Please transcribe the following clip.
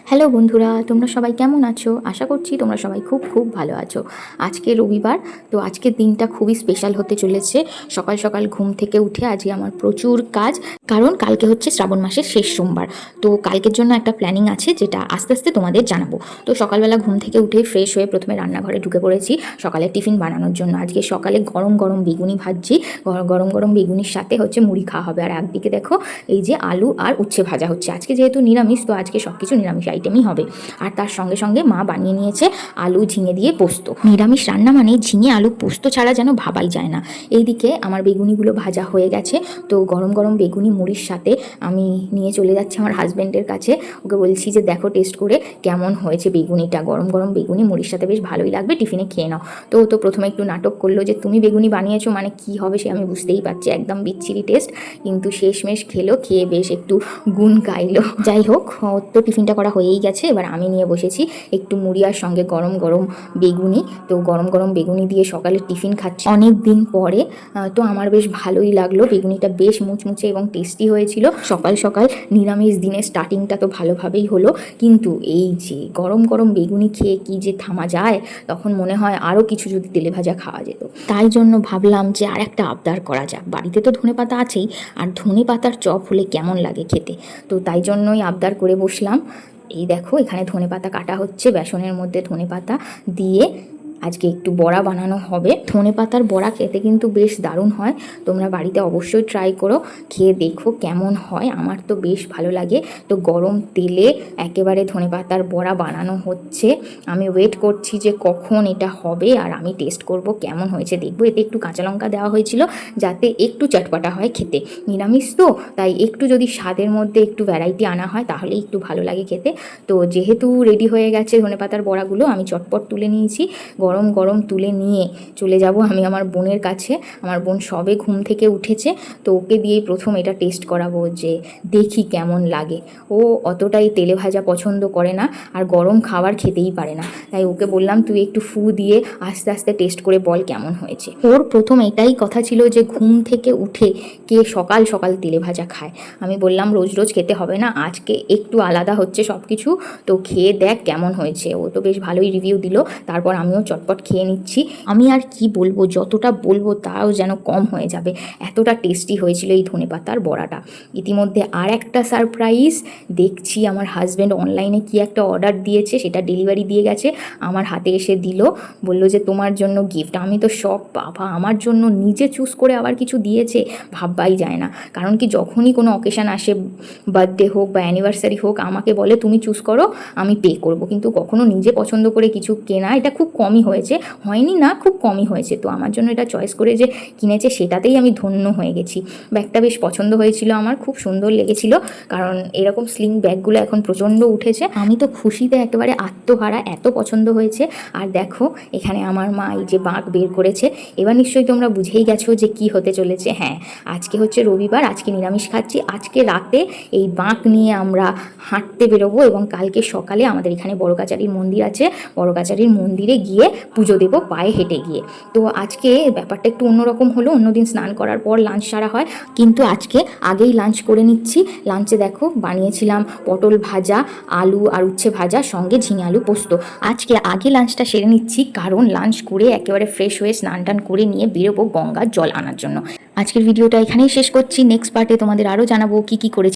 Hello বন্ধুরা, তোমরা সবাই কেমন আছো? আশা করছি তোমরা সবাই খুব খুব ভালো আছো। আজকে রবিবার, তো আজকের দিনটা খুবই স্পেশাল হতে চলেছে। সকাল সকাল ঘুম থেকে উঠে আজকে আমার প্রচুর কাজ, কারণ কালকে হচ্ছে শ্রাবণ মাসের শেষ সোমবার। তো কালকের জন্য একটা প্ল্যানিং আছে, যেটা আস্তে আস্তে তোমাদের জানাবো। তো সকালবেলা ঘুম থেকে উঠে ফ্রেশ হয়ে প্রথমে রান্নাঘরে ঢুকে পড়েছি সকালে টিফিন বানানোর জন্য। আজকে সকালে গরম গরম বেগুনি ভাজছি। গরম গরম বেগুনির সাথে হচ্ছে মুড়ি খাওয়া হবে। আর একদিকে দেখো এই যে আলু আর উচ্ছে ভাজা হচ্ছে। আজকে যেহেতু নিরামিষ, তো আজকে সব কিছু নিরামিষ আইটেমই হবে। আর তার সঙ্গে সঙ্গে মা বানিয়ে নিয়েছে আলু ঝিঙে দিয়ে পোস্ত। নিরামিষ রান্না মানে ঝিঙে আলু পোস্ত ছাড়া যেন ভাবাই যায় না। এইদিকে আমার বেগুনিগুলো ভাজা হয়ে গেছে। তো গরম গরম বেগুনি মুড়ির সাথে আমি নিয়ে চলে যাচ্ছি আমার হাজব্যান্ডের কাছে। ওকে বলছি যে দেখো টেস্ট করে কেমন হয়েছে বেগুনিটা। গরম গরম বেগুনি মুড়ির সাথে বেশ ভালোই লাগবে, টিফিনে খেয়ে নাও। তো প্রথমে একটু নাটক করলো যে তুমি বেগুনি বানিয়েছো, মানে কি হবে সে আমি বুঝতেই পারছি, একদম বিচ্ছিরি টেস্ট। কিন্তু শেষমেশ খেলো, খেয়ে বেশ একটু গুণ গাইলো। যাই হোক, ওর তো টিফিনটা করা হয়েই গেছে। এবার আমি নিয়ে বসেছি একটু মুড়ি আর সঙ্গে গরম গরম বেগুনি। তো গরম গরম বেগুনি দিয়ে সকালে টিফিন খাচ্ছি অনেক দিন পরে। তো আমার বেশ ভালোই লাগলো, বেগুনিটা বেশ মুচমুচে এবং টেস্টি হয়েছিল। সকাল সকাল নিরামিষ দিনের স্টার্টিংটা তো ভালোভাবেই হলো, কিন্তু এই যে গরম গরম বেগুনি খেয়ে কি যে থামা যায়, তখন মনে হয় আরও কিছু যদি তেলে ভাজা খাওয়া যেত। তাই জন্য ভাবলাম যে আর একটা আবদার করা যাক। বাড়িতে তো ধনেপাতা আছেই, আর ধনেপাতার চপ হলে কেমন লাগে খেতে। তো তাই জন্যই আবদার করে বসলাম। এই দেখো এখানে ধনেপাতা কাটা হচ্ছে, বেসনের মধ্যে ধনেপাতা দিয়ে আজকে একটু বড়া বানানো হবে। ধনেপাতার বড়া খেতে কিন্তু বেশ দারুণ হয়। তোমরা বাড়িতে অবশ্যই ট্রাই করো, খেয়ে দেখো কেমন হয়। আমার তো বেশ ভালো লাগে। তো গরম তেলে একেবারে ধনেপাতার বড়া বানানো হচ্ছে। আমি ওয়েট করছি যে কখন এটা হবে, আর আমি টেস্ট করব কেমন হয়েছে দেখবো। এতে একটু কাঁচা লঙ্কা দেওয়া হয়েছিল যাতে একটু চটপটা হয় খেতে। নিরামিষ তো, তাই একটু যদি স্বাদের মধ্যে একটু ভ্যারাইটি আনা হয় তাহলে একটু ভালো লাগে খেতে। তো যেহেতু রেডি হয়ে গেছে ধনেপাতার বড়াগুলো, আমি চটপট তুলে নিয়েছি। গরম গরম তুলে নিয়ে চলে যাব আমি আমার বোনের কাছে। আমার বোন সবে ঘুম থেকে উঠেছে, তো ওকে দিয়েই প্রথম এটা টেস্ট করাবো যে দেখি কেমন লাগে। ও অতটাই তেলে ভাজা পছন্দ করে না, আর গরম খাবার খেতেই পারে না। তাই ওকে বললাম তুই একটু ফু দিয়ে আস্তে আস্তে টেস্ট করে বল কেমন হয়েছে। ওর প্রথম এটাই কথা ছিল যে ঘুম থেকে উঠে কে সকাল সকাল তেলে ভাজা খায়। আমি বললাম রোজ রোজ খেতে হবে না, আজকে একটু আলাদা হচ্ছে সব কিছু, তো খেয়ে দেখ কেমন হয়েছে। ও তো বেশ ভালোই রিভিউ দিল। তারপর আমিও চটপট খেয়ে নিচ্ছি। আমি আর কি বলবো, যতটা বলবো তাও যেন কম হয়ে যাবে, এতটা টেস্টি হয়েছিল এই ধনেপাতার বড়াটা। ইতিমধ্যে আর একটা সারপ্রাইজ দেখছি, আমার হাজব্যান্ড অনলাইনে কি একটা অর্ডার দিয়েছে, সেটা ডেলিভারি দিয়ে গেছে, আমার হাতে এসে দিল। বললো যে তোমার জন্য গিফট। আমি তো সব, বাবা আমার জন্য নিজে চুজ করে আবার কিছু দিয়েছে, ভাববাই যায় না। কারণ কি যখনই কোনো অকেশান আসে, বার্থডে হোক বা অ্যানিভার্সারি হোক, আমাকে বলে তুমি চুজ করো, আমি পে করব। কিন্তু কখনো নিজে পছন্দ করে কিছু কেনা এটা খুব কমই হয়েছে, হয়নি না, খুব কমই হয়েছে। তো আমার জন্য এটা চয়েস করে যে কিনেছে, সেটাতেই আমি ধন্য হয়ে গেছি। ব্যাগটা বেশ পছন্দ হয়েছিল আমার, খুব সুন্দর লেগেছিল। কারণ এরকম স্লিং ব্যাগগুলো এখন প্রচণ্ড উঠেছে। আমি তো খুশিতে একেবারে আত্মহারা, এত পছন্দ হয়েছে। আর দেখো এখানে আমার মা এই যে বাঁক বের করেছে। এবার নিশ্চয়ই তোমরা বুঝেই গেছো যে কি হতে চলেছে। হ্যাঁ, আজকে হচ্ছে রবিবার, আজকে নিরামিষ খাচ্ছি। আজকে রাতে এই বাঁক নিয়ে আমরা হাঁটতে বেরোবো, এবং কালকে সকালে আমাদের এখানে বড় কাচারির মন্দির আছে, বড় কাচারির মন্দিরে গিয়ে পুজো দেবো পায়ে হেঁটে গিয়ে। তো আজকে ব্যাপারটা একটু অন্যরকম হলো। অন্যদিন স্নান করার পর লাঞ্চ সারা হয়, কিন্তু আজকে আগেই লাঞ্চ করে নিচ্ছি। লাঞ্চে দেখো বানিয়েছিলাম পটল ভাজা, আলু আর উচ্ছে ভাজা, সঙ্গে ঝিঙে আলু পোস্ত। আজকে আগে লাঞ্চটা সেরে নিচ্ছি, কারণ লাঞ্চ করে একেবারে ফ্রেশ হয়ে স্নান টান করে নিয়ে বেরোবো গঙ্গার জল আনার জন্য। আজকের ভিডিওটা এখানেই শেষ করছি। নেক্সট পার্টে তোমাদের আরও জানাবো কি কি করেছি।